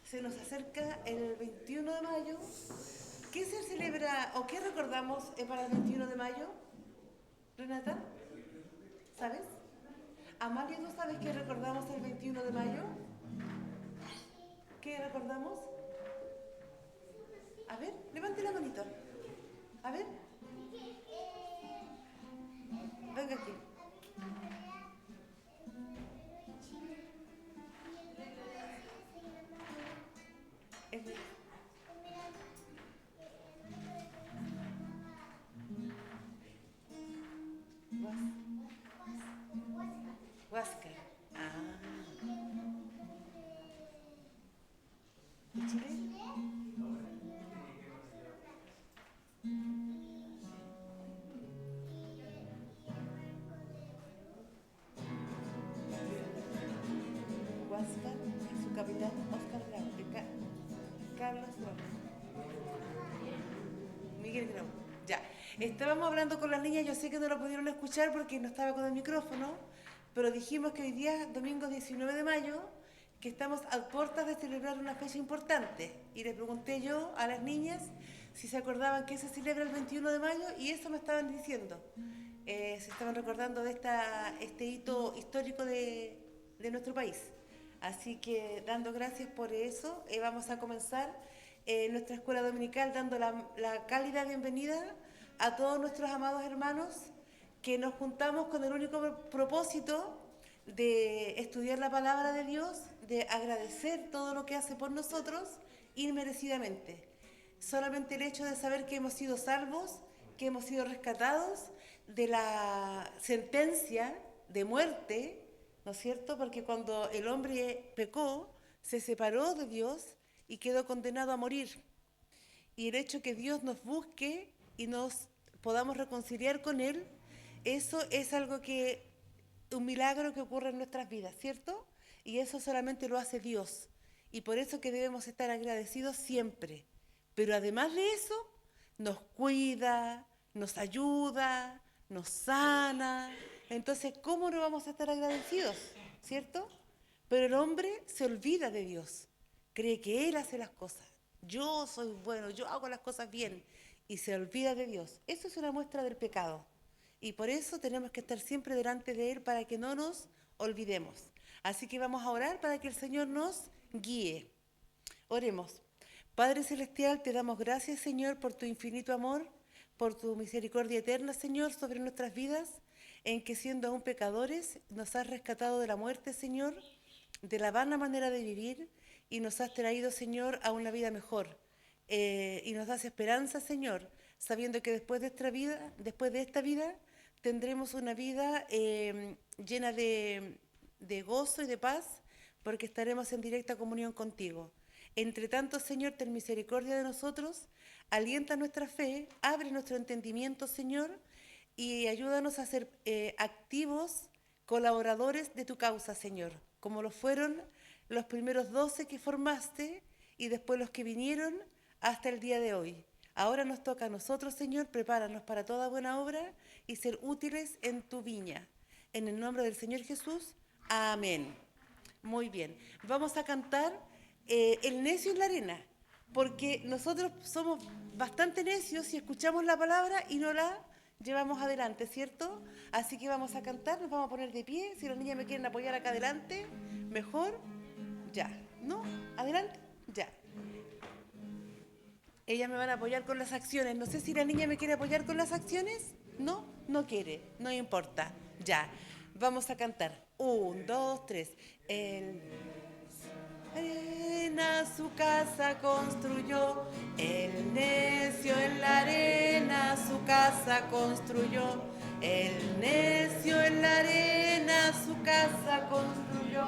Se nos acerca el 21 de mayo. ¿Qué se celebra o qué recordamos para el 21 de mayo, Renata? ¿Sabes? Amalia, ¿tú sabes qué recordamos el 21 de mayo? ¿Qué recordamos? A ver, levante la manito. A ver, venga aquí. Es- Huáscar. Ah, ¿de Chile? Huáscar y su capitán Oscar Grau. Carlos Grau. Miguel Grau. Ya. Estábamos hablando con las niñas, yo sé que no lo pudieron escuchar porque no estaba con el micrófono, pero dijimos que hoy día, domingo 19 de mayo, que estamos a puertas de celebrar una fecha importante. Y les pregunté yo a las niñas si se acordaban que se celebra el 21 de mayo y eso me estaban diciendo. Se estaban recordando de este hito histórico de nuestro país. Así que dando gracias por eso, vamos a comenzar nuestra escuela dominical dando la cálida bienvenida a todos nuestros amados hermanos que nos juntamos con el único propósito de estudiar la palabra de Dios, de agradecer todo lo que hace por nosotros inmerecidamente. Solamente el hecho de saber que hemos sido salvos, que hemos sido rescatados de la sentencia de muerte, ¿no es cierto? Porque cuando el hombre pecó, se separó de Dios y quedó condenado a morir. Y el hecho que Dios nos busque y nos podamos reconciliar con Él, eso es algo que, un milagro que ocurre en nuestras vidas, ¿cierto? Y eso solamente lo hace Dios. Y por eso que debemos estar agradecidos siempre. Pero además de eso, nos cuida, nos ayuda, nos sana. Entonces, ¿cómo no vamos a estar agradecidos? ¿Cierto? Pero el hombre se olvida de Dios, cree que Él hace las cosas. Yo soy bueno, yo hago las cosas bien y se olvida de Dios. Eso es una muestra del pecado. Y por eso tenemos que estar siempre delante de Él para que no nos olvidemos. Así que vamos a orar para que el Señor nos guíe. Oremos. Padre Celestial, te damos gracias, Señor, por tu infinito amor, por tu misericordia eterna, Señor, sobre nuestras vidas, en que siendo aún pecadores, nos has rescatado de la muerte, Señor, de la vana manera de vivir, y nos has traído, Señor, a una vida mejor. Y nos das esperanza, Señor, sabiendo que después de esta vida, tendremos una vida llena de gozo y de paz, porque estaremos en directa comunión contigo. Entre tanto, Señor, ten misericordia de nosotros, alienta nuestra fe, abre nuestro entendimiento, Señor, y ayúdanos a ser activos colaboradores de tu causa, Señor, como lo fueron los primeros 12 que formaste y después los que vinieron hasta el día de hoy. Ahora nos toca a nosotros, Señor, prepáranos para toda buena obra y ser útiles en tu viña. En el nombre del Señor Jesús, amén. Muy bien, vamos a cantar El necio en la arena, porque nosotros somos bastante necios y escuchamos la palabra y no la llevamos adelante, ¿cierto? Así que vamos a cantar, nos vamos a poner de pie. Si las niñas me quieren apoyar acá adelante, mejor, ya. ¿No? ¿Adelante? Ya. Ellas me van a apoyar con las acciones. No sé si la niña me quiere apoyar con las acciones. No, no quiere, no importa. Ya. Vamos a cantar. Un, dos, tres. El arena su casa construyó, el necio en la arena su casa construyó, el necio en la arena su casa construyó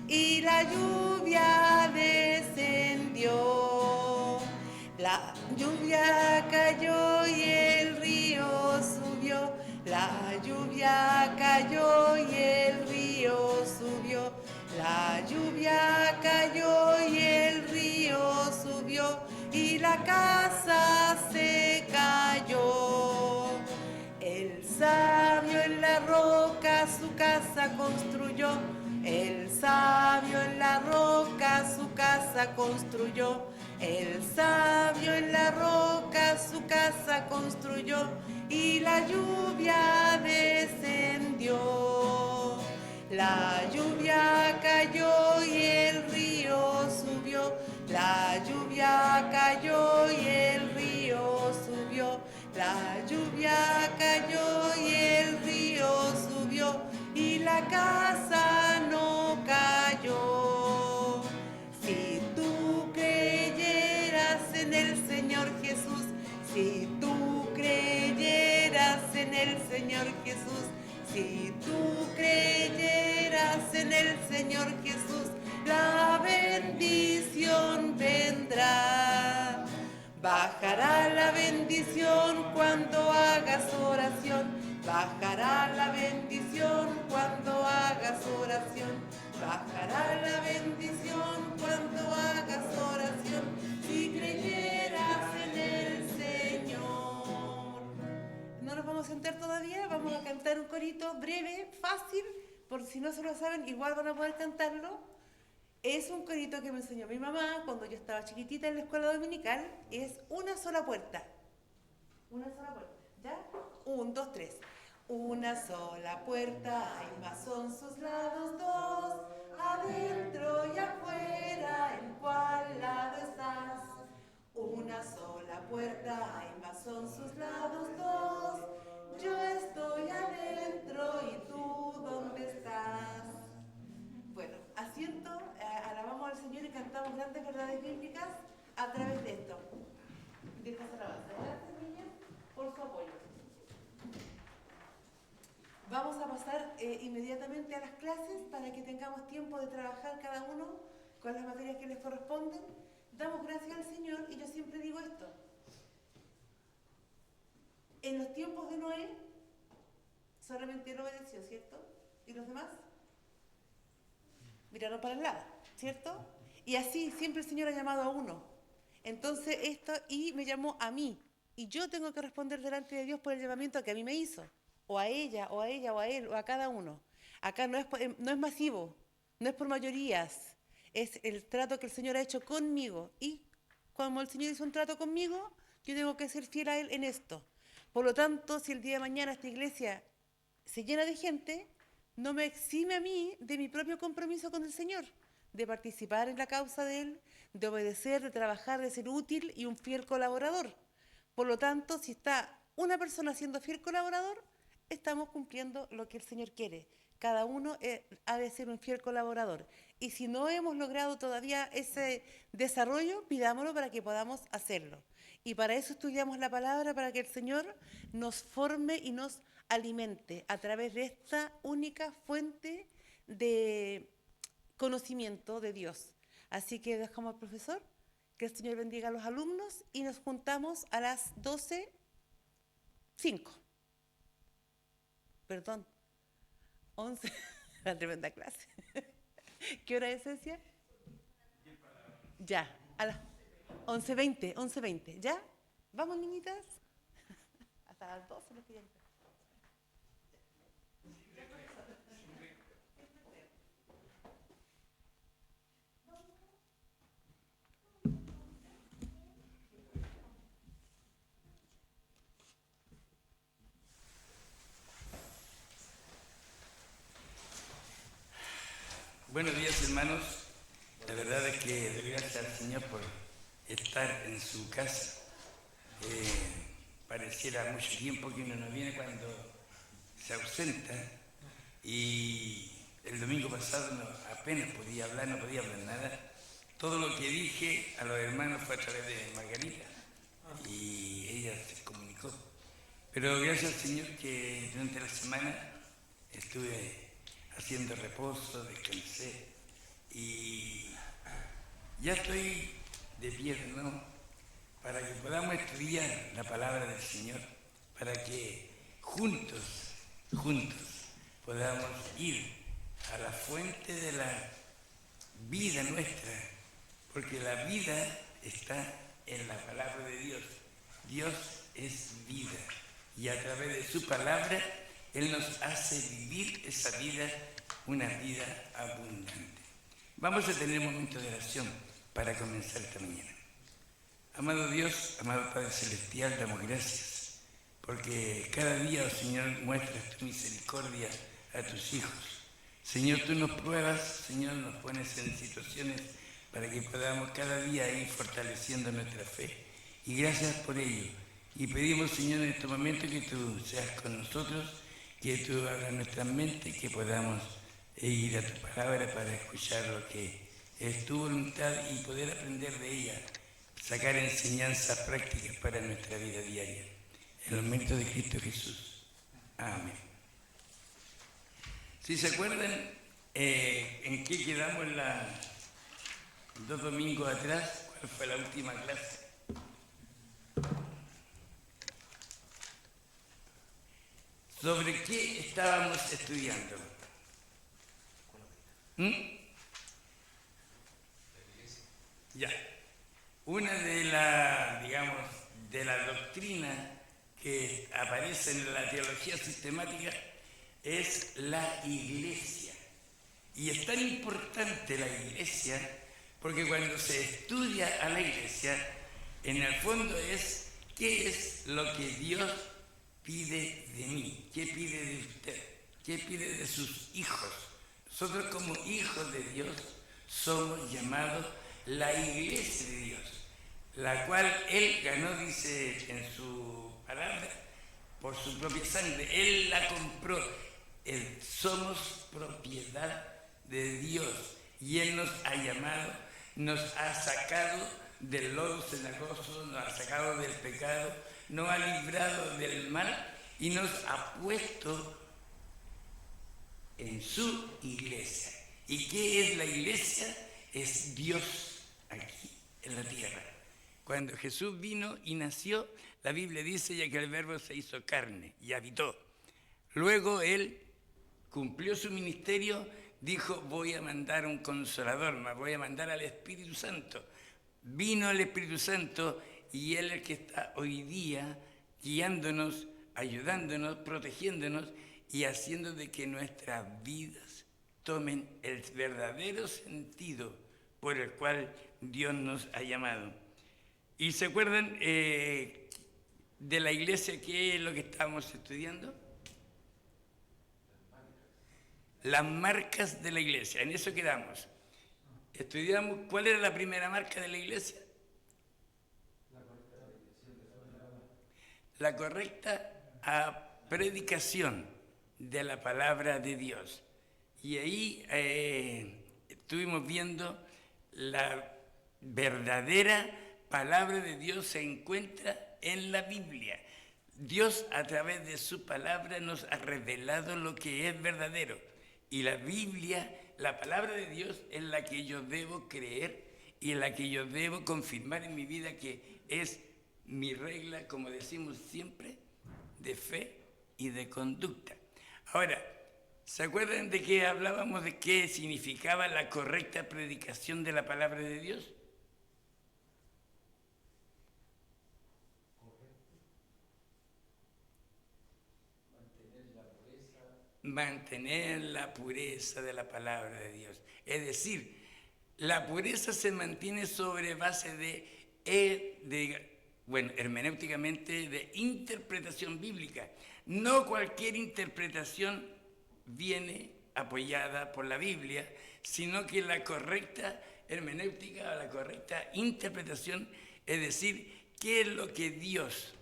y la lluvia descendió. La lluvia cayó y el río subió, la lluvia cayó y el río subió, la lluvia cayó y el río subió y la casa se cayó. El sabio en la roca su casa construyó, el sabio en la roca su casa casa construyó, el sabio en la roca su casa construyó, y la lluvia descendió. La lluvia cayó y el río subió, la lluvia cayó y el río subió, la lluvia cayó y el río subió, y la casa no cayó. Si tú creyeras en el Señor Jesús, si tú creyeras en el Señor Jesús, si tú creyeras en el Señor Jesús, la bendición vendrá. Bajará la bendición cuando hagas oración, bajará la bendición cuando hagas oración, bajará la bendición cuando hagas oración, si creyeras en el Señor. No nos vamos a sentar todavía, vamos a cantar un corito breve, fácil, por si no se lo saben, igual van a poder cantarlo. Es un corito que me enseñó mi mamá cuando yo estaba chiquitita en la escuela dominical. Es una sola puerta. Una sola puerta, ¿ya? 1, 2, 3. Una sola puerta hay, mas son sus lados dos, adentro y afuera, ¿en cuál lado estás? Una sola puerta hay, mas son sus lados dos, yo estoy adentro y tú ¿dónde estás? Bueno, asiento, alabamos al Señor y cantamos grandes verdades bíblicas a través de esto. De estas alabanzas. Gracias, niñas, por su apoyo. Vamos a pasar inmediatamente a las clases para que tengamos tiempo de trabajar cada uno con las materias que les corresponden. Damos gracias al Señor y yo siempre digo esto. En los tiempos de Noé, solamente él obedeció, ¿cierto? ¿Y los demás? Miraron para el lado, ¿cierto? Y así siempre el Señor ha llamado a uno. Entonces esto, y me llamó a mí. Y yo tengo que responder delante de Dios por el llamamiento que a mí me hizo. O a ella, o a ella, o a él, o a cada uno. Acá no es masivo, no es por mayorías. Es el trato que el Señor ha hecho conmigo. Y como el Señor hizo un trato conmigo, yo tengo que ser fiel a Él en esto. Por lo tanto, si el día de mañana esta iglesia se llena de gente, no me exime a mí de mi propio compromiso con el Señor, de participar en la causa de Él, de obedecer, de trabajar, de ser útil y un fiel colaborador. Por lo tanto, si está una persona siendo fiel colaborador, estamos cumpliendo lo que el Señor quiere. Cada uno ha de ser un fiel colaborador. Y si no hemos logrado todavía ese desarrollo, pidámoslo para que podamos hacerlo. Y para eso estudiamos la palabra, para que el Señor nos forme y nos alimente a través de esta única fuente de conocimiento de Dios. Así que dejamos al profesor, que el Señor bendiga a los alumnos y nos juntamos a las 12:05. Perdón, 11, la tremenda clase. ¿Qué hora es, Cecia? Ya, a las 11:20, ¿ya? ¿Vamos, niñitas? Hasta las 12 nos piden. Buenos días, hermanos. La verdad es que doy gracias al Señor por estar en su casa. Pareciera mucho tiempo que uno no viene cuando se ausenta. Y el domingo pasado apenas podía hablar, no podía hablar nada. Todo lo que dije a los hermanos fue a través de Margarita. Y ella se comunicó. Pero gracias al Señor que durante la semana estuve haciendo reposo, descansé y ya estoy de pie de nuevo para que podamos estudiar la palabra del Señor, para que juntos podamos ir a la fuente de la vida nuestra, porque la vida está en la palabra de Dios. Dios es vida y a través de su palabra Él nos hace vivir esa vida, una vida abundante. Vamos a tener un momento de oración. para comenzar esta mañana. Amado Dios, amado Padre Celestial, damos gracias, porque cada día, oh Señor, muestras tu misericordia a tus hijos. Señor, tú nos pruebas, Señor, nos pones en situaciones para que podamos cada día ir fortaleciendo nuestra fe. Y gracias por ello. Y pedimos, Señor, en este momento que tú seas con nosotros, que tú abras nuestra mente, que podamos ir a tu palabra para escuchar lo que es tu voluntad y poder aprender de ella, sacar enseñanzas prácticas para nuestra vida diaria. En los méritos de Cristo Jesús. Amén. Si se acuerdan en qué quedamos dos domingos atrás, ¿cuál fue la última clase? ¿Sobre qué estábamos estudiando? Ya. Una de la doctrina que aparece en la teología sistemática es la iglesia. Y es tan importante la iglesia porque cuando se estudia a la iglesia, en el fondo es qué es lo que Dios pide de mí, qué pide de usted, qué pide de sus hijos. Nosotros como hijos de Dios somos llamados la iglesia de Dios, la cual Él ganó, dice en su palabra, por su propia sangre. Él la compró. Somos propiedad de Dios y Él nos ha llamado, nos ha sacado del lodo cenagoso, nos ha sacado del pecado, nos ha librado del mal y nos ha puesto en su iglesia. ¿Y qué es la iglesia? Es Dios aquí en la tierra. Cuando Jesús vino y nació, la Biblia dice ya que el Verbo se hizo carne y habitó. Luego Él cumplió su ministerio, dijo, voy a mandar un consolador, me voy a mandar al Espíritu Santo. Vino el Espíritu Santo y Él es el que está hoy día guiándonos, ayudándonos, protegiéndonos y haciendo de que nuestras vidas tomen el verdadero sentido por el cual Dios nos ha llamado. ¿Y se acuerdan de la iglesia qué es lo que estábamos estudiando? Las marcas de la iglesia, en eso quedamos. Estudiamos, ¿cuál era la primera marca de la iglesia? La correcta predicación de la palabra de Dios. Y ahí estuvimos viendo la verdadera palabra de Dios se encuentra en la Biblia. Dios a través de su palabra nos ha revelado lo que es verdadero. Y la Biblia, la palabra de Dios es la que yo debo creer y en la que yo debo confirmar en mi vida que es mi regla, como decimos siempre, de fe y de conducta. Ahora, ¿se acuerdan de que hablábamos de qué significaba la correcta predicación de la palabra de Dios? Mantener la pureza de la palabra de Dios. Es decir, la pureza se mantiene sobre base hermenéuticamente de interpretación bíblica. No cualquier interpretación viene apoyada por la Biblia, sino que la correcta hermenéutica o la correcta interpretación, es decir, qué es lo que Dios,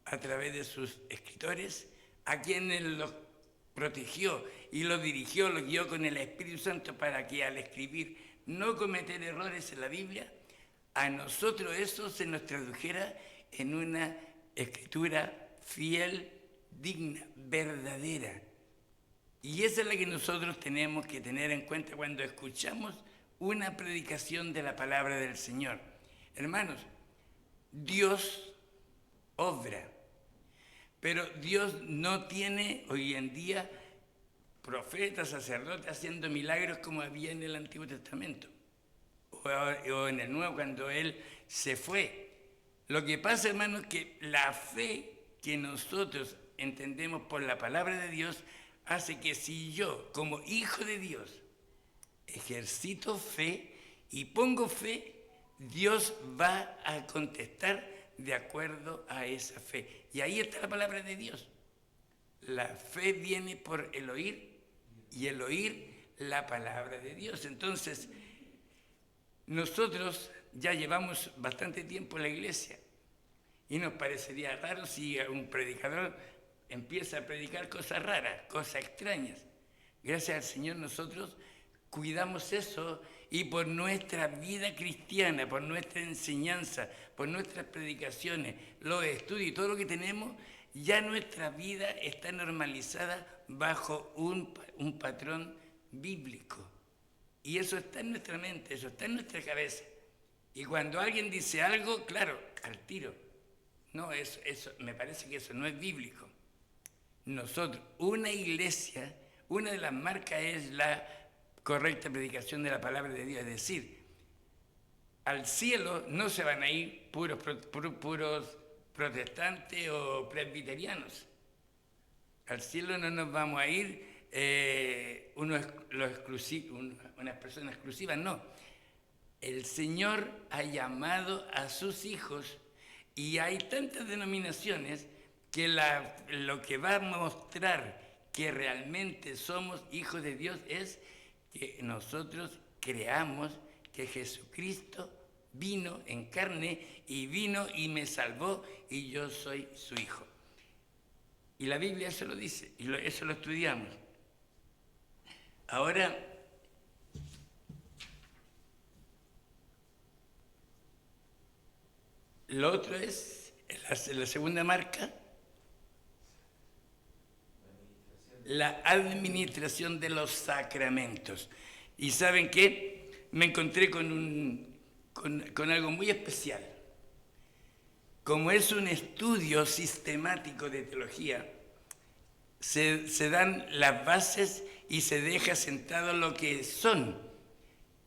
a través de sus escritores, a quienes los protegió y los dirigió, los guió con el Espíritu Santo para que al escribir no cometer errores en la Biblia, a nosotros eso se nos tradujera en una escritura fiel, digna, verdadera. Y esa es la que nosotros tenemos que tener en cuenta cuando escuchamos una predicación de la palabra del Señor. Hermanos, Dios obra, pero Dios no tiene hoy en día profetas, sacerdotes haciendo milagros como había en el Antiguo Testamento o en el Nuevo cuando Él se fue. Lo que pasa, hermanos, es que la fe que nosotros entendemos por la palabra de Dios hace que si yo, como hijo de Dios, ejercito fe y pongo fe, Dios va a contestar de acuerdo a esa fe. Y ahí está la palabra de Dios. La fe viene por el oír y el oír la palabra de Dios. Entonces, nosotros ya llevamos bastante tiempo en la iglesia y nos parecería raro si un predicador empieza a predicar cosas raras, cosas extrañas. Gracias al Señor nosotros cuidamos eso y por nuestra vida cristiana, por nuestra enseñanza, por nuestras predicaciones, los estudios y todo lo que tenemos, ya nuestra vida está normalizada bajo un patrón bíblico. Y eso está en nuestra mente, eso está en nuestra cabeza. Y cuando alguien dice algo, claro, al tiro. No, eso me parece que eso no es bíblico. Nosotros, una iglesia, una de las marcas es la correcta predicación de la palabra de Dios. Es decir, al cielo no se van a ir puros protestantes o presbiterianos. Al cielo no nos vamos a ir unas personas exclusivas, no. El Señor ha llamado a sus hijos y hay tantas denominaciones que lo que va a mostrar que realmente somos hijos de Dios es que nosotros creamos que Jesucristo vino en carne y vino y me salvó y yo soy su hijo. Y la Biblia eso lo dice y eso lo estudiamos. Ahora, lo otro es la segunda marca, la administración de los sacramentos. ¿Y saben qué? Me encontré con algo muy especial. Como es un estudio sistemático de teología, se dan las bases y se deja sentado lo que son.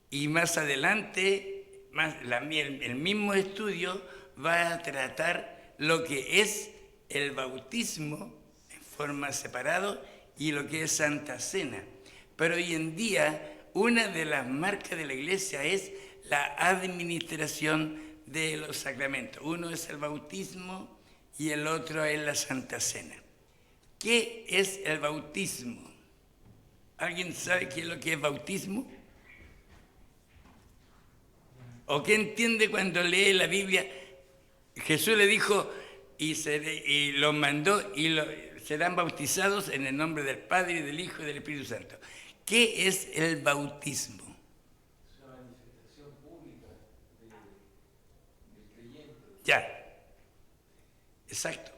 Y más adelante, el mismo estudio va a tratar lo que es el bautismo en forma separada y lo que es Santa Cena. Pero hoy en día, una de las marcas de la iglesia es la administración de los sacramentos. Uno es el bautismo y el otro es la Santa Cena. ¿Qué es el bautismo? ¿Alguien sabe qué es lo que es bautismo? ¿O qué entiende cuando lee la Biblia? Jesús le dijo y los mandó y serán bautizados en el nombre del Padre, y del Hijo y del Espíritu Santo. ¿Qué es el bautismo? Es una manifestación pública del creyente. Ya, exacto.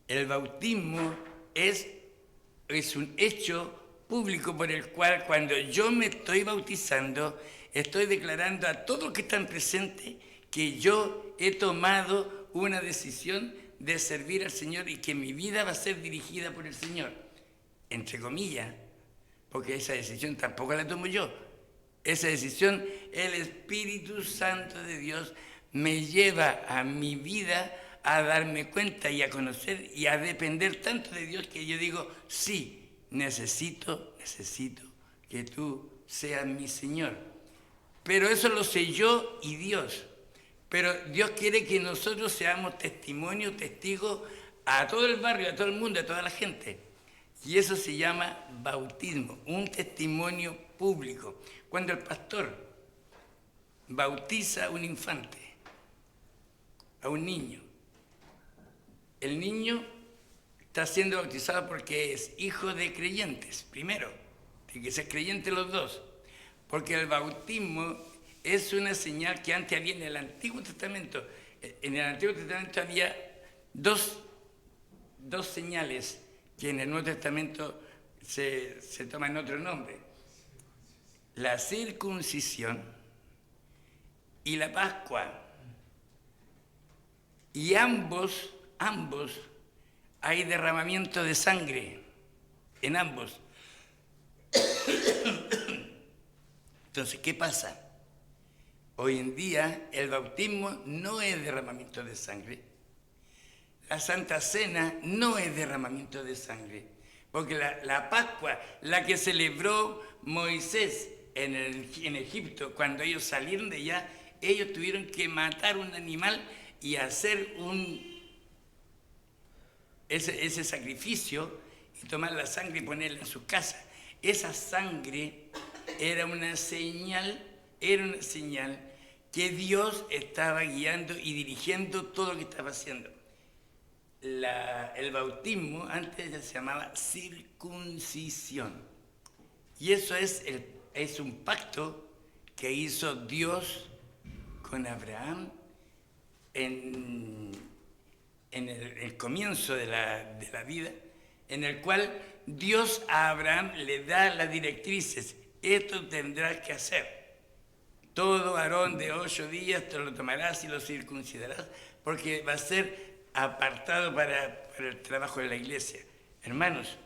El bautismo es un hecho público por el cual cuando yo me estoy bautizando, estoy declarando a todos los que están presentes que yo he tomado una decisión de servir al Señor y que mi vida va a ser dirigida por el Señor, entre comillas, porque esa decisión tampoco la tomo yo. Esa decisión, el Espíritu Santo de Dios me lleva a mi vida a darme cuenta y a conocer y a depender tanto de Dios que yo digo, sí, necesito que tú seas mi Señor. Pero eso lo sé yo y Dios. Pero Dios quiere que nosotros seamos testimonio, testigos a todo el barrio, a todo el mundo, a toda la gente. Y eso se llama bautismo, un testimonio público. Cuando el pastor bautiza a un infante, a un niño, el niño está siendo bautizado porque es hijo de creyentes, primero. Tiene que ser creyente los dos. Porque el bautismo es una señal que antes había en el Antiguo Testamento. En el Antiguo Testamento había dos señales que en el Nuevo Testamento se toman otro nombre. La circuncisión y la Pascua. Y ambos hay derramamiento de sangre en ambos. Entonces, ¿qué pasa? Hoy en día el bautismo no es derramamiento de sangre. La Santa Cena no es derramamiento de sangre. Porque la Pascua, la que celebró Moisés en Egipto, cuando ellos salieron de allá, ellos tuvieron que matar un animal y hacer ese sacrificio y tomar la sangre y ponerla en su casa. Esa sangre era una señal que Dios estaba guiando y dirigiendo todo lo que estaba haciendo. El bautismo antes se llamaba circuncisión. Y eso es un pacto que hizo Dios con Abraham en el comienzo de la vida, en el cual Dios a Abraham le da las directrices. Esto tendrás que hacer. Todo varón de 8 días te lo tomarás y lo circuncidarás, porque va a ser apartado para el trabajo de la iglesia. Hermanos,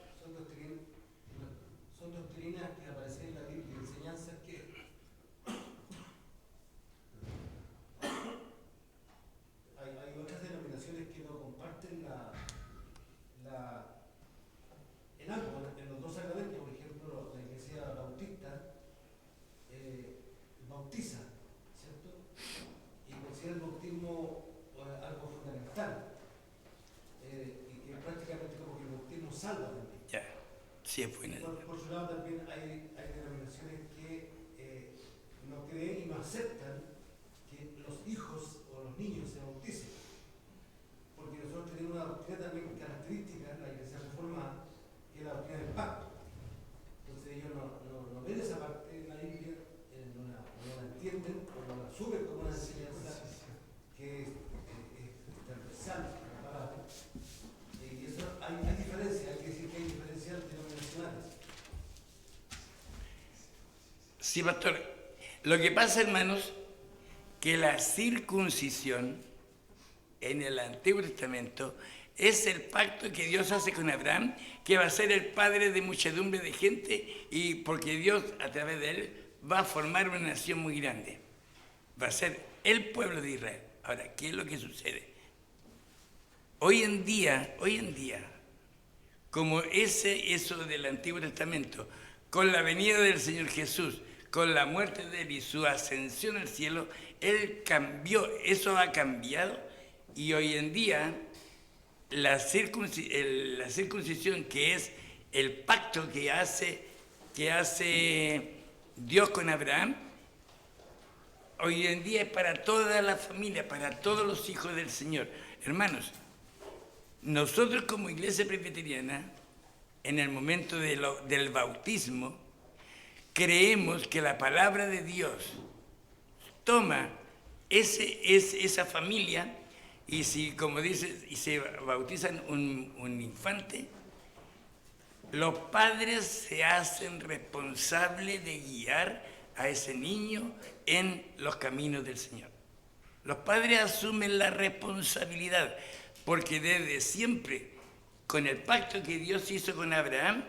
son doctrinas que aparecen en la Biblia, enseñanzas que hay otras denominaciones que no comparten en algo, en los dos sacramentos. Por ejemplo, la iglesia bautista bautiza, ¿cierto? Y considera el bautismo algo fundamental, y que prácticamente como que el bautismo salva también. ya, sí es buena. Por su lado también hay denominaciones que no creen y no aceptan que los hijos o los niños se bauticen, porque nosotros tenemos una doctrina también característica en la iglesia reformada, que es la doctrina del pacto. Entonces ellos no ven esa parte de la Biblia, no la entienden o no la asumen como una enseñanza que es transversal a la palabra. Y eso hay diferencias, hay que decir que hay diferencias denominacionales. Sí, pastor. Lo que pasa, hermanos, que la circuncisión en el Antiguo Testamento es el pacto que Dios hace con Abraham, que va a ser el padre de muchedumbre de gente, y porque Dios a través de él va a formar una nación muy grande. Va a ser el pueblo de Israel. Ahora, ¿qué es lo que sucede? Hoy en día, como eso del Antiguo Testamento, con la venida del Señor Jesús, con la muerte de él y su ascensión al cielo, él cambió, eso ha cambiado, y hoy en día la circuncisión, que es el pacto que hace Dios con Abraham, hoy en día es para toda la familia, para todos los hijos del Señor. Hermanos, nosotros como iglesia presbiteriana, en el momento del bautismo, creemos que la palabra de Dios toma esa familia, y si, como dice, y se bautizan un infante, los padres se hacen responsables de guiar a ese niño en los caminos del Señor. Los padres asumen la responsabilidad, porque desde siempre, con el pacto que Dios hizo con Abraham,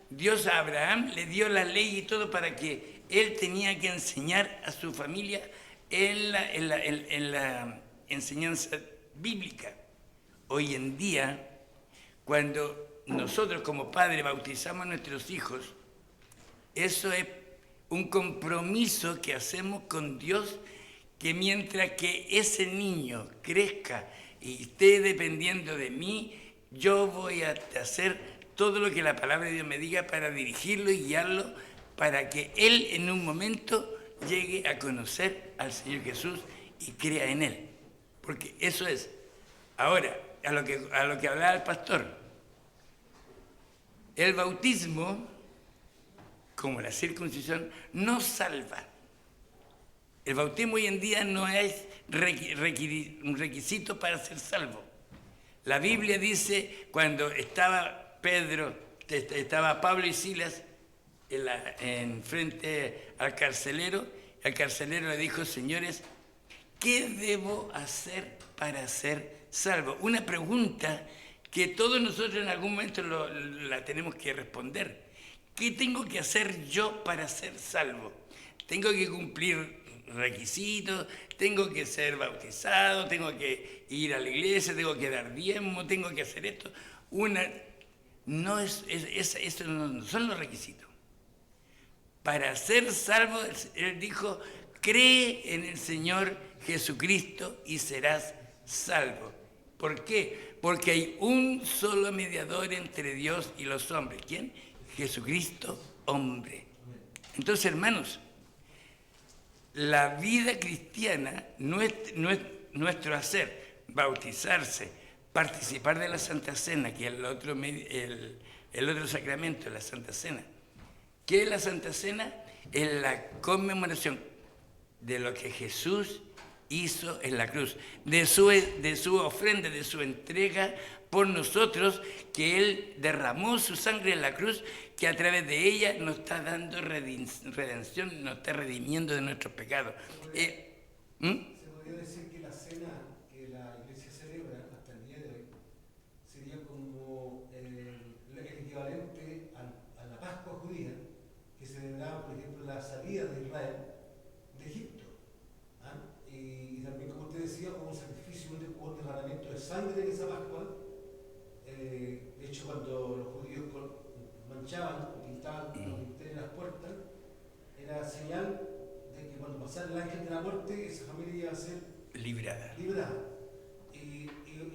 Dios a Abraham le dio la ley y todo para que él tenía que enseñar a su familia en la enseñanza bíblica. Hoy en día, cuando nosotros como padres bautizamos a nuestros hijos, eso es un compromiso que hacemos con Dios, que mientras que ese niño crezca y esté dependiendo de mí, yo voy a hacer todo lo que la palabra de Dios me diga para dirigirlo y guiarlo, para que él en un momento llegue a conocer al Señor Jesús y crea en él. Porque eso es. Ahora, a lo que hablaba el pastor, el bautismo, como la circuncisión, no salva. El bautismo hoy en día no es un requisito para ser salvo. La Biblia dice, cuando estaba Pablo y Silas en frente al carcelero le dijo: señores, ¿qué debo hacer para ser salvo? Una pregunta que todos nosotros en algún momento la tenemos que responder. ¿Qué tengo que hacer yo para ser salvo? Tengo que cumplir requisitos, tengo que ser bautizado, tengo que ir a la iglesia, tengo que dar diezmo, tengo que hacer esto. Estos no son los requisitos. Para ser salvo, él dijo, cree en el Señor Jesucristo y serás salvo. ¿Por qué? Porque hay un solo mediador entre Dios y los hombres. ¿Quién? Jesucristo, hombre. Entonces, hermanos, la vida cristiana no es nuestro hacer, bautizarse, participar de la Santa Cena, que es el otro sacramento, la Santa Cena. ¿Qué es la Santa Cena? Es la conmemoración de lo que Jesús hizo en la cruz, de su ofrenda, de su entrega por nosotros, que Él derramó su sangre en la cruz, que a través de ella nos está dando redención, nos está redimiendo de nuestros pecados. Se podría decir que la cena que la Iglesia celebra hasta el día de hoy sería como el equivalente a la Pascua judía, que celebraba, por ejemplo, la salida de Israel de Egipto. ¿Ah? Y también, como usted decía, hubo un sacrificio, un derramamiento de sangre en esa Pascua. De hecho, cuando los judíos manchaban o pintaban los dinteles en las puertas, era señal de que cuando pasara el ángel de la muerte, esa familia iba a ser librada. Y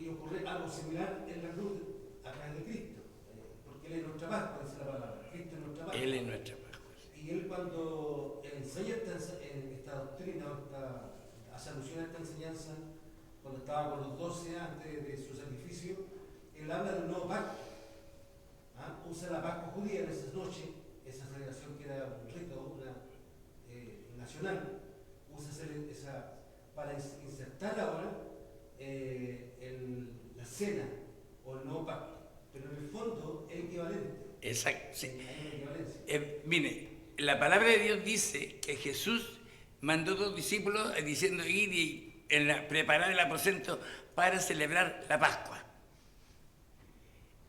ocurre algo similar en la cruz a través de Cristo, porque Él es nuestra Pascua, dice la palabra. Cristo es nuestra Pascua. Él es nuestra Pascua. Y Él, cuando enseña esta doctrina, hace alusión a esta enseñanza, cuando estaba con los 12 antes de su sacrificio, Él habla de un nuevo pacto. Usa la Pascua judía en esa noche, esa celebración que era un rito nacional, usa esa para insertar ahora la cena o el nuevo pacto, pero en el fondo es equivalente. Exacto. Sí. Hay una equivalencia. Mire, la palabra de Dios dice que Jesús mandó 2 discípulos diciendo ir y preparar el aposento para celebrar la Pascua.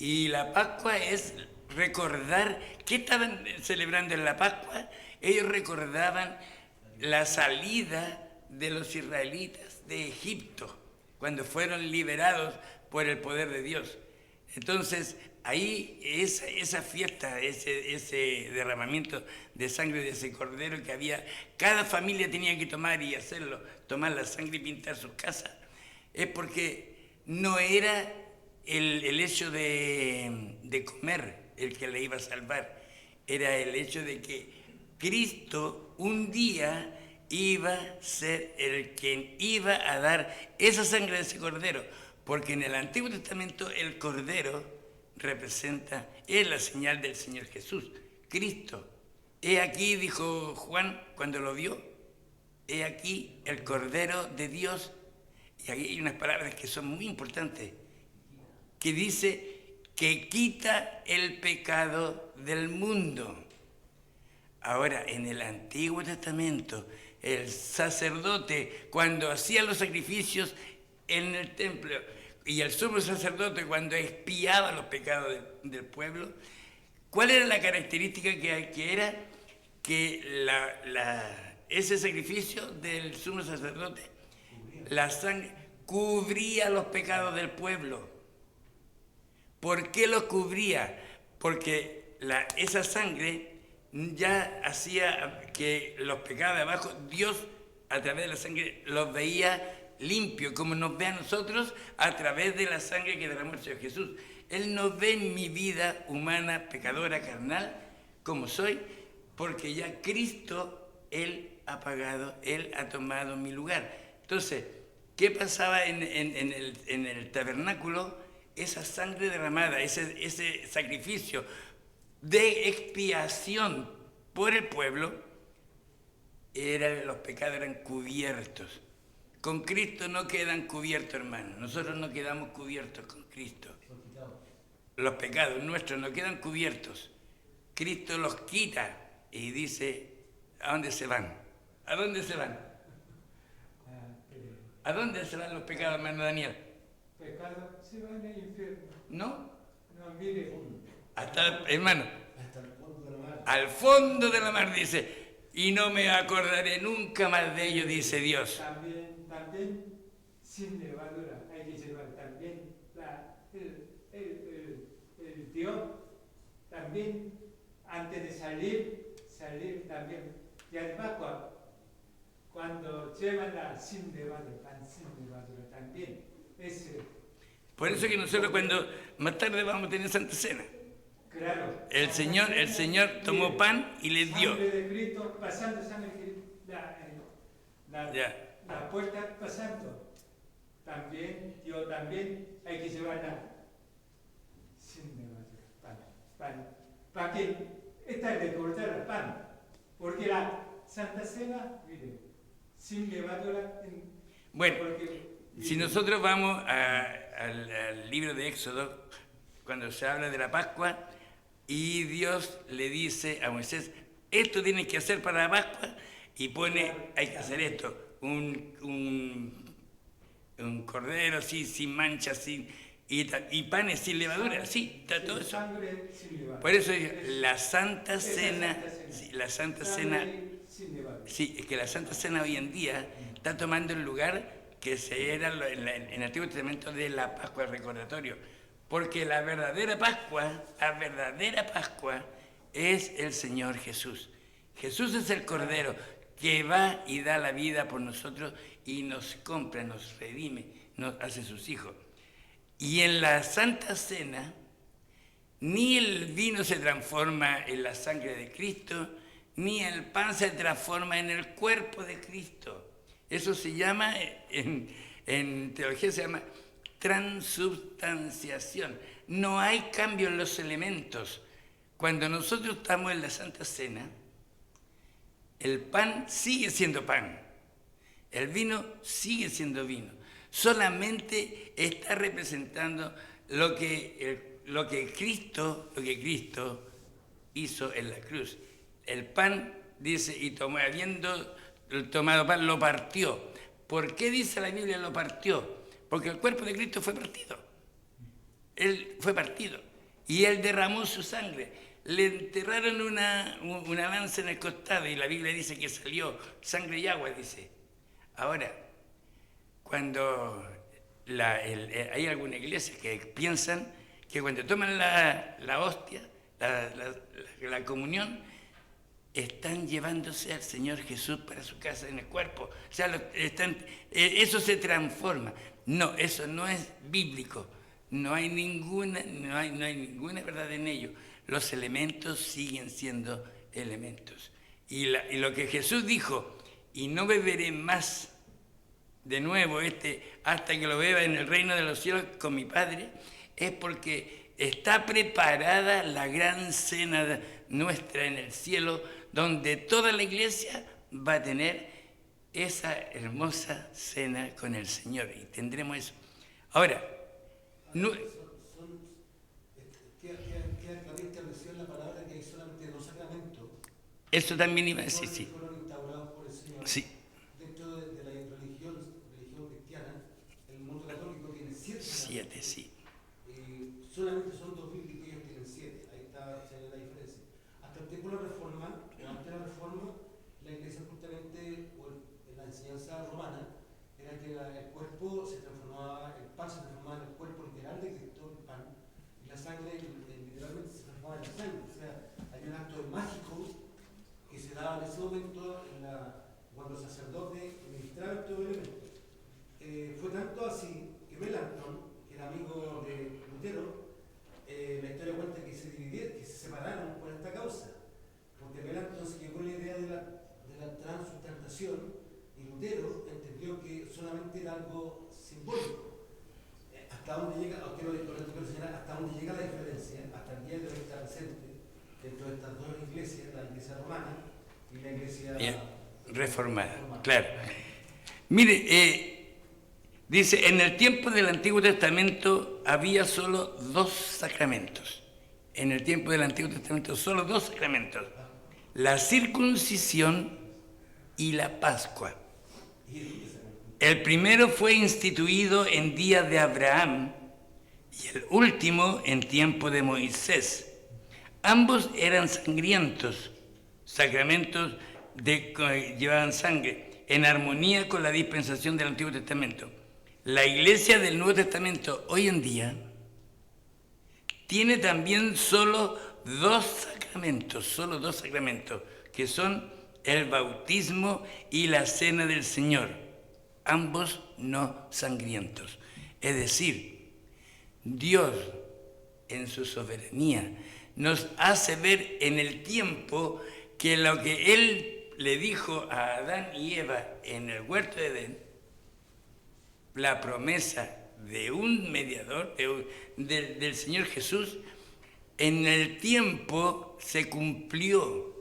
Y la Pascua es recordar, ¿qué estaban celebrando en la Pascua? Ellos recordaban la salida de los israelitas de Egipto, cuando fueron liberados por el poder de Dios. Entonces, ahí esa fiesta, ese derramamiento de sangre de ese cordero que había, cada familia tenía que tomar y hacerlo, tomar la sangre y pintar sus casas, es porque no era el hecho de comer el que le iba a salvar, era el hecho de que Cristo un día iba a ser el quien iba a dar esa sangre de ese cordero, porque en el Antiguo Testamento el cordero es la señal del Señor Jesús, Cristo. He aquí, dijo Juan cuando lo vio, he aquí el Cordero de Dios. Y aquí hay unas palabras que son muy importantes, que dice que quita el pecado del mundo. Ahora, en el Antiguo Testamento, el sacerdote, cuando hacía los sacrificios en el templo, y el sumo sacerdote, cuando expiaba los pecados del pueblo, ¿cuál era la característica que era? Que ese sacrificio del sumo sacerdote, la sangre, cubría los pecados del pueblo. ¿Por qué los cubría? Porque esa sangre ya hacía que los pecados de abajo, Dios a través de la sangre los veía limpio, como nos ve a nosotros a través de la sangre que derramó el Señor Jesús. Él no ve en mi vida humana, pecadora, carnal, como soy, porque ya Cristo, Él ha pagado, Él ha tomado mi lugar. Entonces, ¿qué pasaba en el tabernáculo? Esa sangre derramada, ese sacrificio de expiación por el pueblo, los pecados eran cubiertos. Con Cristo no quedan cubiertos, hermanos. Nosotros no quedamos cubiertos con Cristo. Los pecados nuestros no quedan cubiertos. Cristo los quita y dice, ¿a dónde se van? ¿A dónde se van? ¿A dónde se van los pecados, hermano Daniel? Pecados se van al infierno. ¿No? No, mire. Hermano, Hasta el fondo de la mar. al fondo de la mar dice, y no me acordaré nunca más de ello, dice Dios. También sin levadura hay que llevar también el Dios, también antes de salir también, y además cuando llevan la sin levadura, pan sin levadura también. Por eso que nosotros cuando más tarde vamos a tener Santa Cena. Claro. El Señor tomó pan y les dio. Sangre de Cristo, pasando sangre de Cristo, la puerta pasando. También hay que llevarla sin levadura, pan. ¿Para qué? Esta es de cortar el pan. Porque la Santa Cena, mire, sin levadura. Bueno, si nosotros vamos al libro de Éxodo, cuando se habla de la Pascua, y Dios le dice a Moisés, esto tienes que hacer para la Pascua, y pone, hay que hacer esto, un cordero así, sin mancha, y panes sin levadura, sí, está todo eso. Por eso la Santa Cena, sí, es que la Santa Cena hoy en día está tomando el lugar que se era en el Antiguo Testamento de la Pascua, el recordatorio. Porque la verdadera Pascua es el Señor Jesús. Jesús es el Cordero que va y da la vida por nosotros y nos compra, nos redime, nos hace sus hijos. Y en la Santa Cena, ni el vino se transforma en la sangre de Cristo, ni el pan se transforma en el cuerpo de Cristo. Eso se llama, en teología se llama transubstanciación. No hay cambio en los elementos. Cuando nosotros estamos en la Santa Cena, el pan sigue siendo pan, el vino sigue siendo vino. Solamente está representando lo que Cristo hizo en la cruz. El pan, dice, y habiendo tomado pan, lo partió. ¿Por qué dice la Biblia lo partió? Porque el cuerpo de Cristo fue partido. Él fue partido. Y Él derramó su sangre. Le enterraron una lanza en el costado y la Biblia dice que salió sangre y agua, dice. Ahora, cuando hay alguna iglesia que piensan que cuando toman la hostia, la comunión, están llevándose al Señor Jesús para su casa en el cuerpo. O sea, eso se transforma. No, eso no es bíblico. No hay ninguna verdad en ello. Los elementos siguen siendo elementos. Y lo que Jesús dijo, y no beberé más de nuevo hasta que lo beba en el reino de los cielos con mi Padre, es porque está preparada la gran cena nuestra en el cielo, donde toda la iglesia va a tener esa hermosa cena con el Señor, y tendremos eso. Ahora, queda establecido en la palabra que hay solamente dos sacramentos. Eso también iba a decir, sí. Fueron instaurados por el Señor. Sí. Dentro de la religión cristiana, el mundo católico tiene 7 sacramentos. 7, sí. Solamente son 2 bíblicos y ellos tienen 7. Ahí se ve la diferencia. Hasta el tiempo de la Reforma, o antes de la Reforma, la iglesia justamente, o en la enseñanza romana, era que el cuerpo se transformaba, el pan se transformaba en el cuerpo literal de Cristo, el pan, y la sangre literalmente se transformaba en la sangre. O sea, hay un acto mágico que se daba en ese momento cuando el sacerdote ministraba todo el elemento. Fue tanto así que Melanchthon, que era amigo de Lutero, la historia cuenta que se dividieron, que se separaron por esta causa, porque Melanchthon se llegó a la idea de la transubstanciación y Lutero entendió que solamente era algo simbólico. Hasta dónde llega, aunque hasta dónde llega la diferencia, hasta el día de hoy está presente dentro de estas dos iglesias, la iglesia romana y la iglesia reformada. Claro. Mire, dice, en el tiempo del Antiguo Testamento había solo 2 sacramentos. En el tiempo del Antiguo Testamento solo 2 sacramentos. La circuncisión y la Pascua. El primero fue instituido en días de Abraham y el último en tiempo de Moisés. Ambos eran sangrientos, sacramentos que llevaban sangre, en armonía con la dispensación del Antiguo Testamento. La iglesia del Nuevo Testamento hoy en día tiene también solo 2 sacramentos, que son el bautismo y la cena del Señor, ambos no sangrientos. Es decir, Dios en su soberanía nos hace ver en el tiempo que lo que Él le dijo a Adán y Eva en el huerto de Edén, la promesa de un mediador, del Señor Jesús, en el tiempo se cumplió.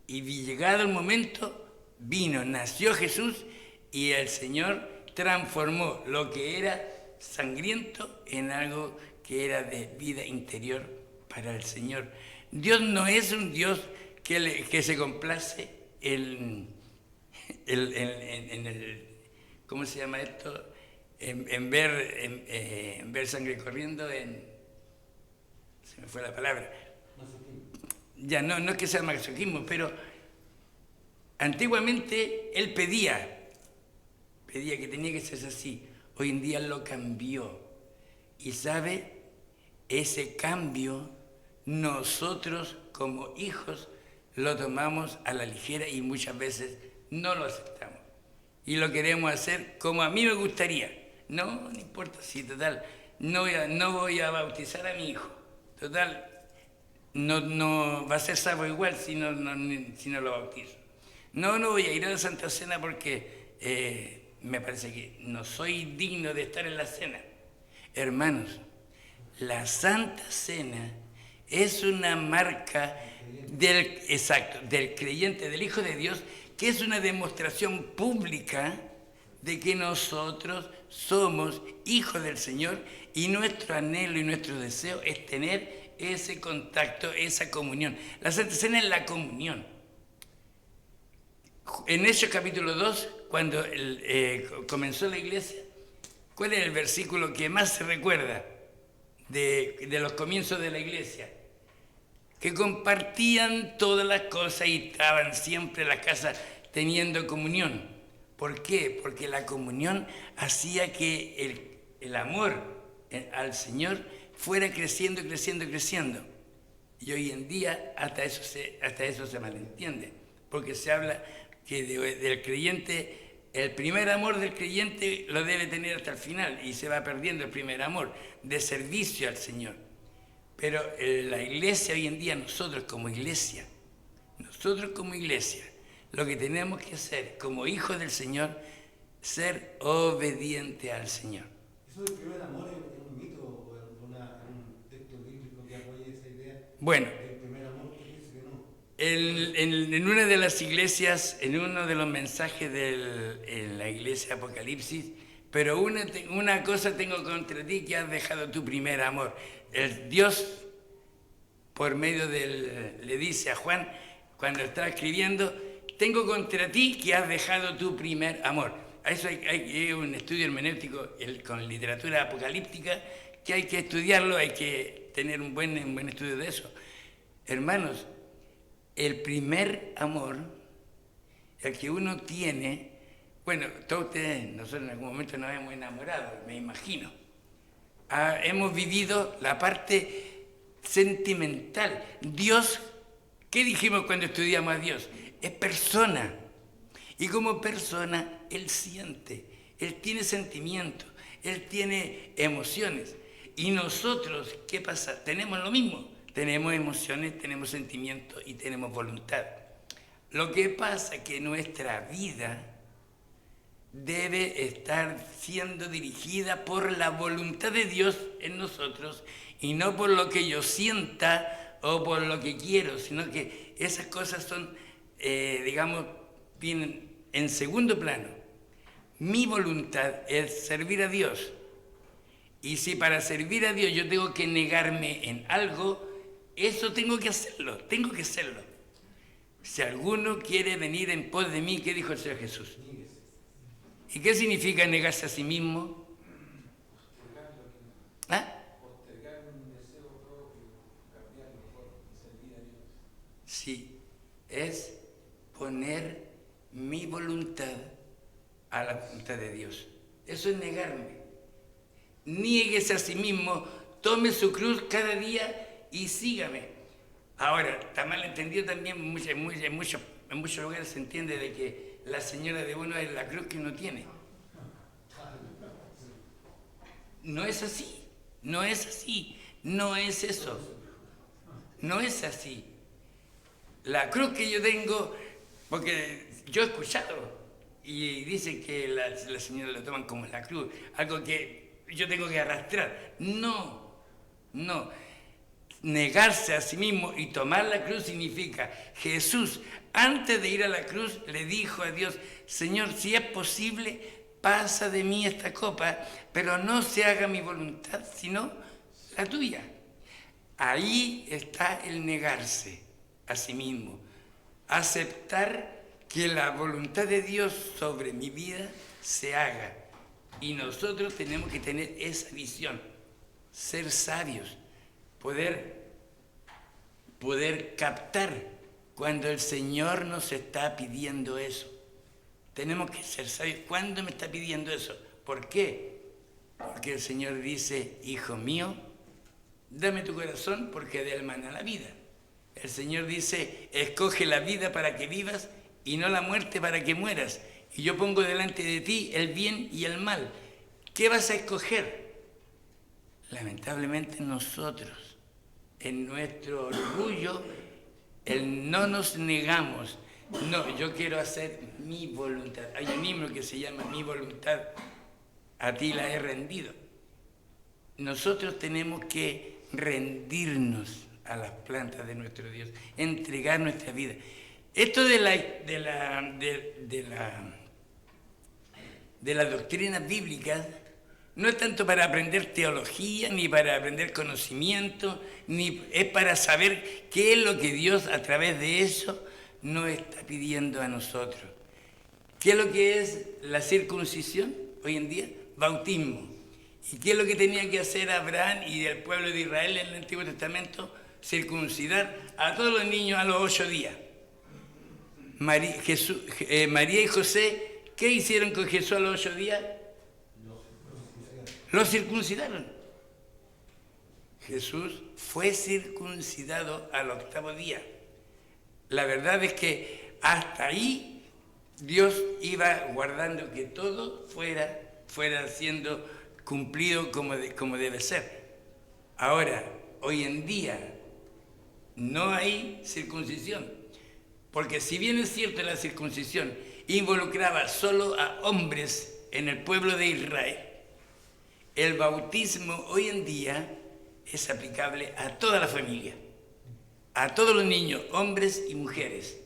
Y llegado el momento, nació Jesús y el Señor transformó lo que era sangriento en algo que era de vida interior para el Señor. Dios no es un Dios que se complace en el, ¿cómo se llama esto? En ver sangre corriendo, se me fue la palabra. Ya, no es que sea masoquismo, pero antiguamente él pedía que tenía que ser así. Hoy en día lo cambió. Y sabe, ese cambio nosotros como hijos lo tomamos a la ligera y muchas veces no lo aceptamos. Y lo queremos hacer como a mí me gustaría. No importa, sí, total, no voy a bautizar a mi hijo. Total, no va a ser salvo igual si no lo bautizo. No voy a ir a la Santa Cena porque me parece que no soy digno de estar en la cena. Hermanos, la Santa Cena es una marca del creyente, del Hijo de Dios, que es una demostración pública de que nosotros somos hijos del Señor y nuestro anhelo y nuestro deseo es tener ese contacto, esa comunión. La Santa Cena es la comunión. En Hechos capítulo 2, cuando comenzó la iglesia, ¿cuál es el versículo que más se recuerda de los comienzos de la iglesia? Que compartían todas las cosas y estaban siempre en la casa teniendo comunión. ¿Por qué? Porque la comunión hacía que el amor al Señor fuera creciendo, creciendo, creciendo. Y hoy en día hasta eso se malentiende, porque se habla que del creyente, el primer amor del creyente lo debe tener hasta el final y se va perdiendo el primer amor de servicio al Señor. Pero la iglesia hoy en día, nosotros como iglesia, lo que tenemos que hacer como hijos del Señor, ser obediente al Señor. ¿Eso del primer amor es un mito o un texto bíblico que apoye esa idea? Bueno, ¿El primer amor dice que no? en una de las iglesias, en uno de los mensajes en la iglesia Apocalipsis, pero una cosa tengo contra ti, que has dejado tu primer amor. El Dios, por medio le dice a Juan, cuando está escribiendo, tengo contra ti que has dejado tu primer amor. A eso hay un estudio hermenéutico con literatura apocalíptica que hay que estudiarlo, hay que tener un buen estudio de eso. Hermanos, el primer amor, el que uno tiene, bueno, todos ustedes, nosotros en algún momento nos hemos enamorado, me imagino. Hemos vivido la parte sentimental. Dios, ¿qué dijimos cuando estudiamos a Dios? Es persona. Y como persona, Él siente, Él tiene sentimientos, Él tiene emociones. Y nosotros, ¿qué pasa? Tenemos lo mismo. Tenemos emociones, tenemos sentimientos y tenemos voluntad. Lo que pasa es que nuestra vida debe estar siendo dirigida por la voluntad de Dios en nosotros y no por lo que yo sienta o por lo que quiero, sino que esas cosas son, vienen en segundo plano. Mi voluntad es servir a Dios. Y si para servir a Dios yo tengo que negarme en algo, eso tengo que hacerlo. Si alguno quiere venir en pos de mí, ¿qué dijo el Señor Jesús? ¿Y qué significa negarse a sí mismo? Postergar un deseo propio, cambiarlo por servir a Dios. Sí, es poner mi voluntad a la voluntad de Dios. Eso es negarme. Niéguese a sí mismo, tome su cruz cada día y sígame. Ahora, está mal entendido también en muchas en muchos lugares se entiende de que la señora de uno es la cruz que uno tiene. No es así, no es así, no es eso, no es así. La cruz que yo tengo, porque yo he escuchado y dicen que la señora lo toman como la cruz, algo que yo tengo que arrastrar. No, no. Negarse a sí mismo y tomar la cruz significa, Jesús, antes de ir a la cruz, le dijo a Dios, Señor, si es posible, pasa de mí esta copa, pero no se haga mi voluntad, sino la tuya. Ahí está el negarse a sí mismo, aceptar que la voluntad de Dios sobre mi vida se haga. Y nosotros tenemos que tener esa visión, ser sabios, poder captar cuando el Señor nos está pidiendo eso. Tenemos que ser sabios. ¿Cuándo me está pidiendo eso? ¿Por qué? Porque el Señor dice, hijo mío, dame tu corazón porque de él mana la vida. El Señor dice, escoge la vida para que vivas y no la muerte para que mueras. Y yo pongo delante de ti el bien y el mal. ¿Qué vas a escoger? Lamentablemente nosotros, en nuestro orgullo, no nos negamos. No, yo quiero hacer mi voluntad. Hay un himno que se llama Mi voluntad, a ti la he rendido. Nosotros tenemos que rendirnos a las plantas de nuestro Dios, entregar nuestra vida. Esto de las doctrinas bíblicas no es tanto para aprender teología, ni para aprender conocimiento, ni es para saber qué es lo que Dios a través de eso nos está pidiendo a nosotros. ¿Qué es lo que es la circuncisión hoy en día? Bautismo. ¿Y qué es lo que tenía que hacer Abraham y el pueblo de Israel en el Antiguo Testamento? Circuncidar a todos los niños a los 8 días. María y José, ¿qué hicieron con Jesús a los 8 días? Lo circuncidaron. Jesús fue circuncidado al 8º día. La verdad es que hasta ahí Dios iba guardando que todo fuera siendo cumplido como debe ser. Ahora, hoy en día, no hay circuncisión. Porque si bien es cierto la circuncisión involucraba solo a hombres en el pueblo de Israel, el bautismo hoy en día es aplicable a toda la familia, a todos los niños, hombres y mujeres.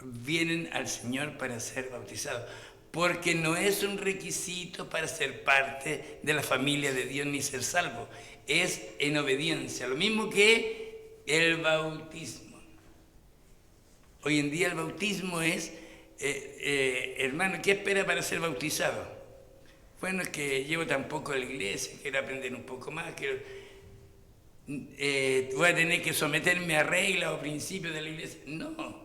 Vienen al Señor para ser bautizados, porque no es un requisito para ser parte de la familia de Dios ni ser salvo, es en obediencia, lo mismo que el bautismo. Hoy en día el bautismo es, hermano, ¿qué espera para ser bautizado? Bueno, es que llevo tan poco a la iglesia, quiero aprender un poco más, voy a tener que someterme a reglas o principios de la iglesia. No,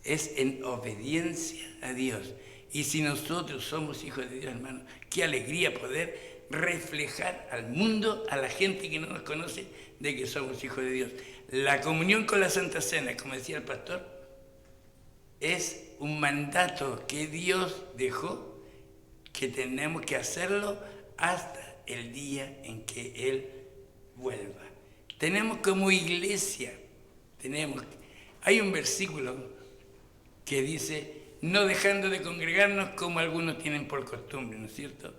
es en obediencia a Dios. Y si nosotros somos hijos de Dios, hermano, qué alegría poder reflejar al mundo, a la gente que no nos conoce, de que somos hijos de Dios. La comunión con la Santa Cena, como decía el pastor, es un mandato que Dios dejó, que tenemos que hacerlo hasta el día en que Él vuelva. Tenemos como iglesia, hay un versículo que dice, no dejando de congregarnos como algunos tienen por costumbre, ¿no es cierto?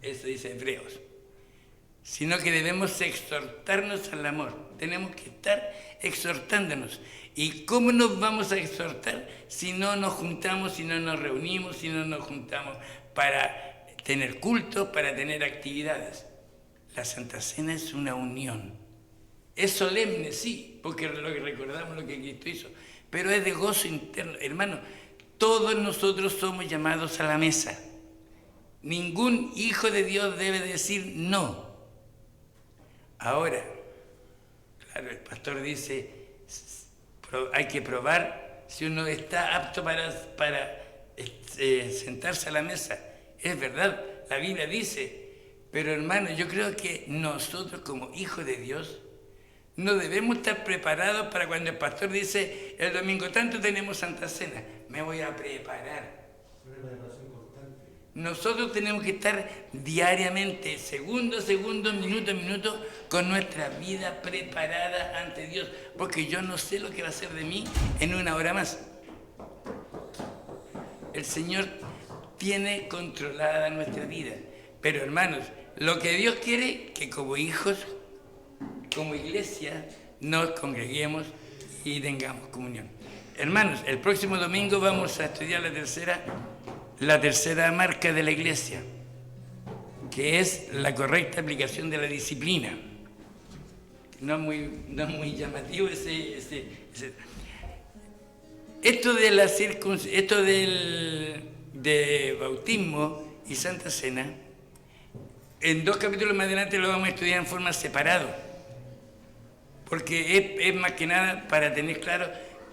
Eso dice Hebreos. Sino que debemos exhortarnos al amor. Tenemos que estar exhortándonos. ¿Y cómo nos vamos a exhortar si no nos juntamos, si no nos reunimos, si no nos juntamos para tener culto, para tener actividades? La Santa Cena es una unión. Es solemne, sí, porque recordamos lo que Cristo hizo, pero es de gozo interno. Hermano, todos nosotros somos llamados a la mesa. Ningún hijo de Dios debe decir no. Ahora, claro, el pastor dice, hay que probar si uno está apto para sentarse a la mesa. Es verdad, la Biblia dice, pero hermano, yo creo que nosotros como hijos de Dios No debemos estar preparados para cuando el pastor dice el domingo tanto tenemos Santa Cena. Me voy a preparar. Preparación constante. Nosotros tenemos que estar diariamente, segundo a segundo, minuto a minuto, con nuestra vida preparada ante Dios, porque yo no sé lo que va a hacer de mí en una hora más. El Señor tiene controlada nuestra vida, pero hermanos, lo que Dios quiere que como hijos, como iglesia, nos congreguemos y tengamos comunión. Hermanos, el próximo domingo vamos a estudiar la tercera marca de la iglesia, que es la correcta aplicación de la disciplina. No es muy llamativo esto de bautismo y Santa Cena. En 2 capítulos más adelante lo vamos a estudiar en forma separada, porque es más que nada para tener claro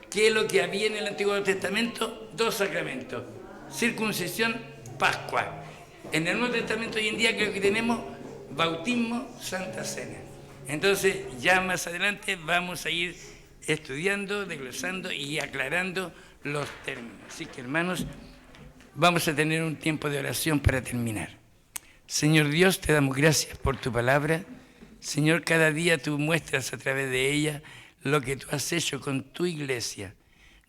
qué es lo que había en el Antiguo Testamento: 2 sacramentos, circuncisión, Pascua. En el Nuevo Testamento hoy en día creo que tenemos bautismo, Santa Cena. Entonces ya más adelante vamos a ir estudiando, desglosando y aclarando los términos. Así que hermanos, vamos a tener un tiempo de oración para terminar. Señor Dios, te damos gracias por tu palabra. Señor, cada día tú muestras a través de ella lo que tú has hecho con tu iglesia.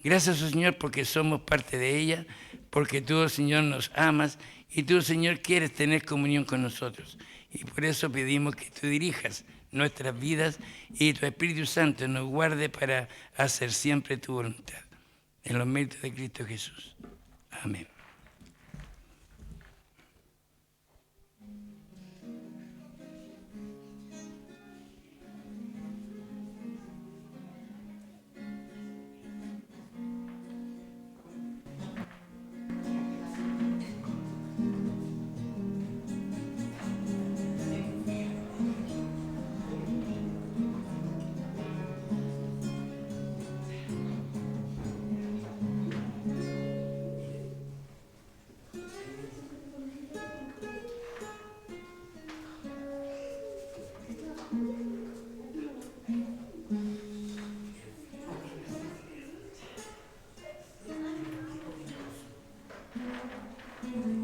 Gracias, oh Señor, porque somos parte de ella, porque tú, oh Señor, nos amas y tú, Señor, quieres tener comunión con nosotros. Y por eso pedimos que tú dirijas nuestras vidas y tu Espíritu Santo nos guarde para hacer siempre tu voluntad. En los méritos de Cristo Jesús. Amén.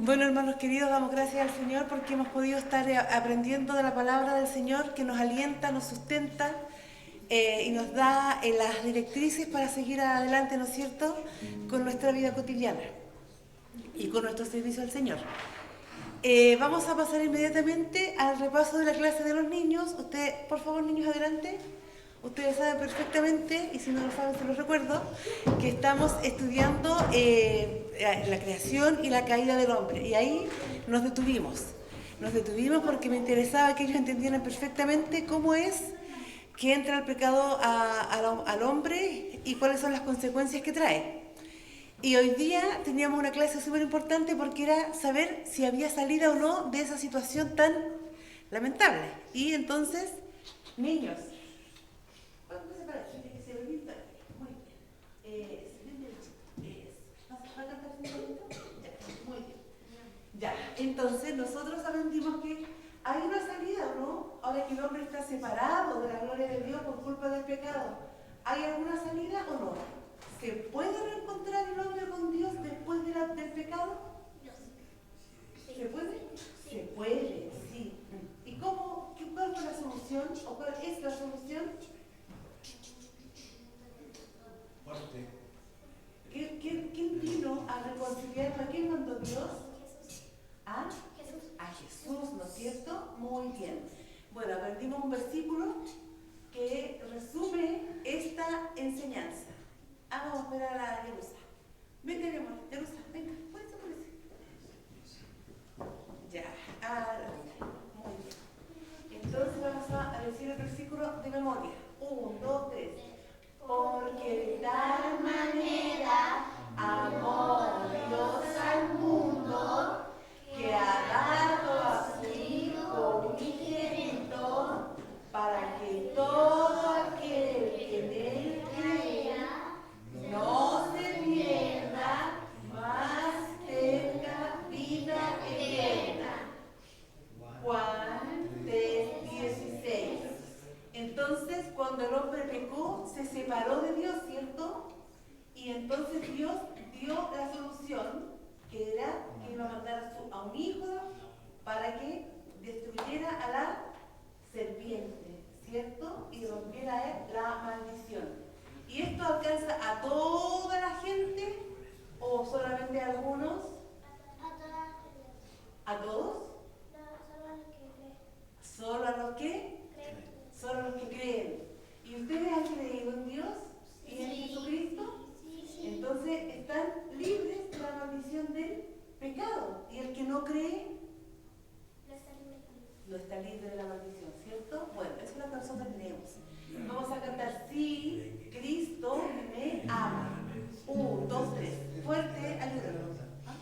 Bueno, hermanos queridos, damos gracias al Señor porque hemos podido estar aprendiendo de la palabra del Señor, que nos alienta, nos sustenta y nos da las directrices para seguir adelante, ¿no es cierto?, con nuestra vida cotidiana y con nuestro servicio al Señor. Vamos a pasar inmediatamente al repaso de la clase de los niños. Ustedes, por favor, niños, adelante. Ustedes saben perfectamente, y si no lo saben se los recuerdo, que estamos estudiando la creación y la caída del hombre. Y ahí nos detuvimos. Nos detuvimos porque me interesaba que ellos entendieran perfectamente cómo es que entra el pecado al hombre y cuáles son las consecuencias que trae. Y hoy día teníamos una clase súper importante porque era saber si había salida o no de esa situación tan lamentable. Y entonces, niños, entonces nosotros aprendimos que hay una salida, ¿no? Ahora que el hombre está separado de la gloria de Dios por culpa del pecado, ¿hay alguna salida o no? ¿Se puede reencontrar el hombre con Dios después del pecado? ¿Se puede? Se puede, sí. ¿Y cuál fue la solución? ¿O cuál es la solución? ¿Quién vino a reconciliarlo? ¿A quién mandó Dios? ¿A Jesús, ¿no es cierto? Muy bien. Bueno, aprendimos un versículo que resume esta enseñanza. Vamos a esperar a Jerusa. Venga, Jerusa, venga, póngase. Ya, muy bien. Entonces vamos a decir el versículo de memoria. 1, 2, 3. Porque de tal manera amó Dios al mundo que ha dado a su Hijo unigénito para que todo aquel que en él crea no se pierda, mas Entonces Dios dio la solución, que era que iba a mandar a un hijo para que destruyera a la serpiente, ¿cierto? Y rompiera la maldición. ¿Y esto alcanza a toda la gente o solamente a algunos? ¿A todos? ¿Solo a los que? Solo a los que creen. ¿Y ustedes han creído en Dios y en Jesucristo? Entonces están libres de la maldición del pecado. Y el que no cree no está libre de la maldición, ¿cierto? Bueno, eso es lo que nosotros creemos. Vamos a cantar Sí, Cristo me ama. 1, 2, 3. Fuerte, ayúdanos. ¿Ah?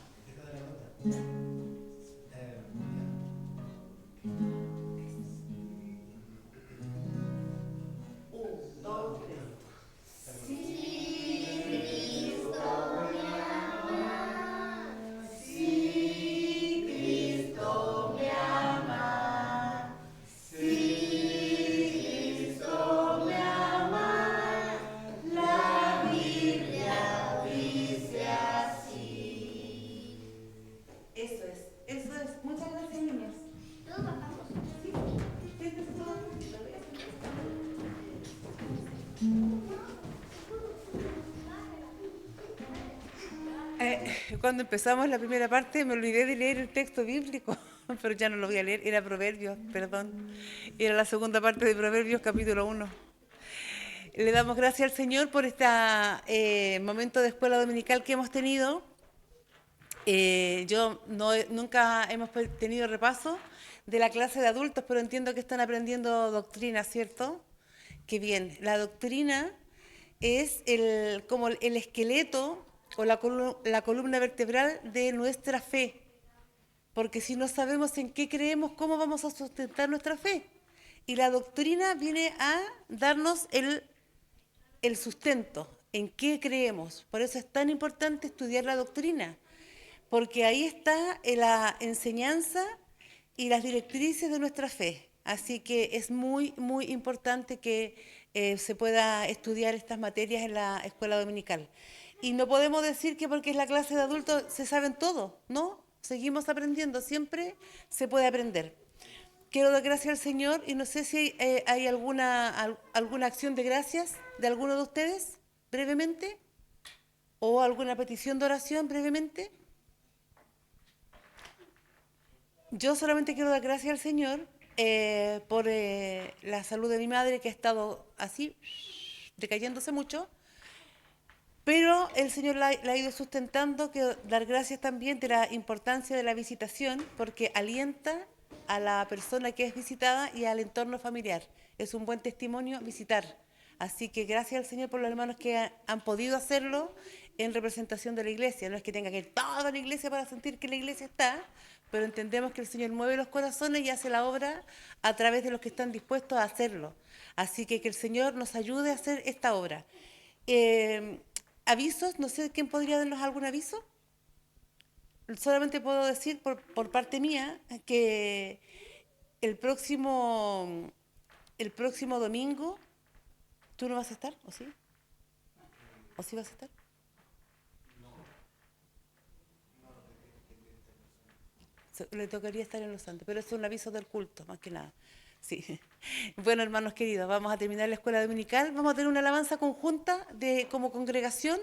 Cuando empezamos la primera parte me olvidé de leer el texto bíblico, pero ya no lo voy a leer, era Proverbios, perdón. Era la segunda parte de Proverbios, capítulo 1. Le damos gracias al Señor por este momento de escuela dominical que hemos tenido. Nunca hemos tenido repaso de la clase de adultos, pero entiendo que están aprendiendo doctrina, ¿cierto? Qué bien. La doctrina es como el esqueleto o la columna vertebral de nuestra fe, porque si no sabemos en qué creemos, ¿cómo vamos a sustentar nuestra fe? Y la doctrina viene a darnos el sustento, en qué creemos. Por eso es tan importante estudiar la doctrina, porque ahí está la enseñanza y las directrices de nuestra fe. Así que es muy, muy importante que se pueda estudiar estas materias en la escuela dominical. Y no podemos decir que porque es la clase de adultos se saben todo, ¿no? Seguimos aprendiendo, siempre se puede aprender. Quiero dar gracias al Señor y no sé si hay alguna acción de gracias de alguno de ustedes, brevemente, o alguna petición de oración, brevemente. Yo solamente quiero dar gracias al Señor por la salud de mi madre, que ha estado así, decayéndose mucho. Pero el Señor la ha ido sustentando, que dar gracias también de la importancia de la visitación, porque alienta a la persona que es visitada y al entorno familiar. Es un buen testimonio visitar. Así que gracias al Señor por los hermanos que han podido hacerlo en representación de la iglesia. No es que tenga que ir toda la iglesia para sentir que la iglesia está, pero entendemos que el Señor mueve los corazones y hace la obra a través de los que están dispuestos a hacerlo. Así que el Señor nos ayude a hacer esta obra. Avisos, no sé quién podría darnos algún aviso. Solamente puedo decir por parte mía que el próximo domingo, ¿tú no vas a estar? ¿O sí? ¿O sí vas a estar? Le tocaría estar en los santos, pero es un aviso del culto, más que nada. Sí. Bueno, hermanos queridos, vamos a terminar la escuela dominical. Vamos a tener una alabanza conjunta como congregación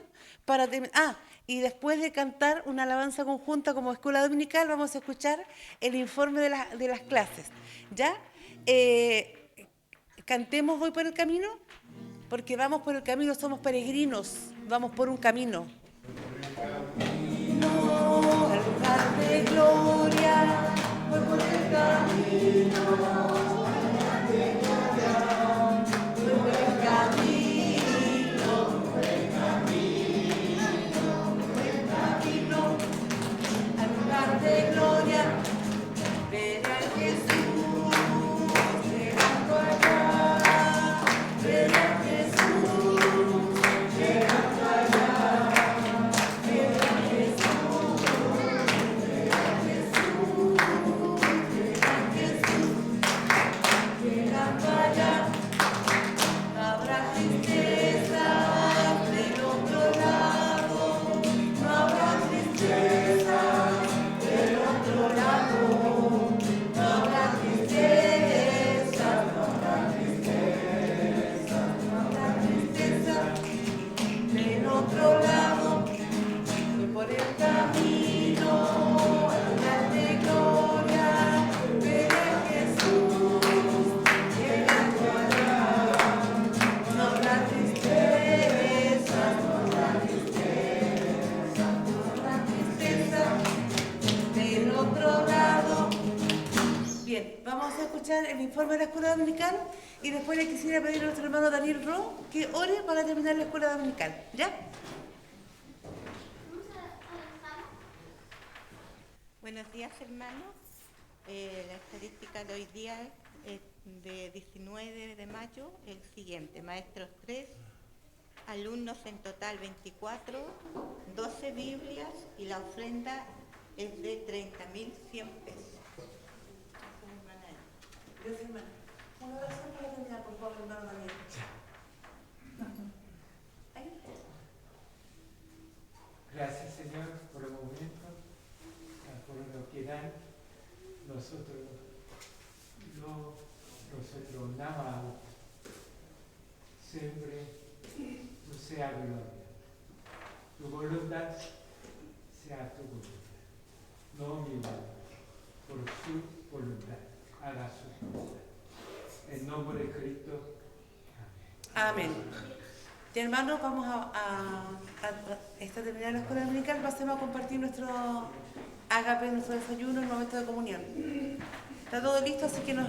y después de cantar una alabanza conjunta como escuela dominical, vamos a escuchar el informe de las clases. ¿Ya? Cantemos Voy por el camino, porque vamos por el camino, somos peregrinos, vamos por un camino. Al lugar de gloria, voy por el camino. De gloria, ver a Jesús llegando allá, ver a Jesús llegando allá, ver a Jesús, ver a Jesús, ver a Jesús. otro lado. Bien, vamos a escuchar el informe de la escuela dominical y después le quisiera pedir a nuestro hermano Daniel Ro que ore para terminar la escuela dominical. ¿Ya? Buenos días, hermanos. La estadística de hoy día es de 19 de mayo, el siguiente. Maestros 3, alumnos en total 24, 12 Biblias y la ofrenda es de 30.100 pesos. Gracias, hermano. Una oración para terminar, por favor, hermano Daniel. Ahí. Gracias, Señor, por el momento, por lo que dan. Nosotros nada siempre tu sea gloria. Tu voluntad sea tu voluntad, no mi voluntad, por su voluntad, haga su voluntad. En nombre de Cristo, amén. Amén. Y hermanos, vamos a terminar la escuela dominical, pasemos a compartir nuestro ágape, nuestro desayuno, el momento de comunión. Está todo listo, así que nos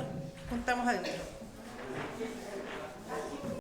juntamos adentro.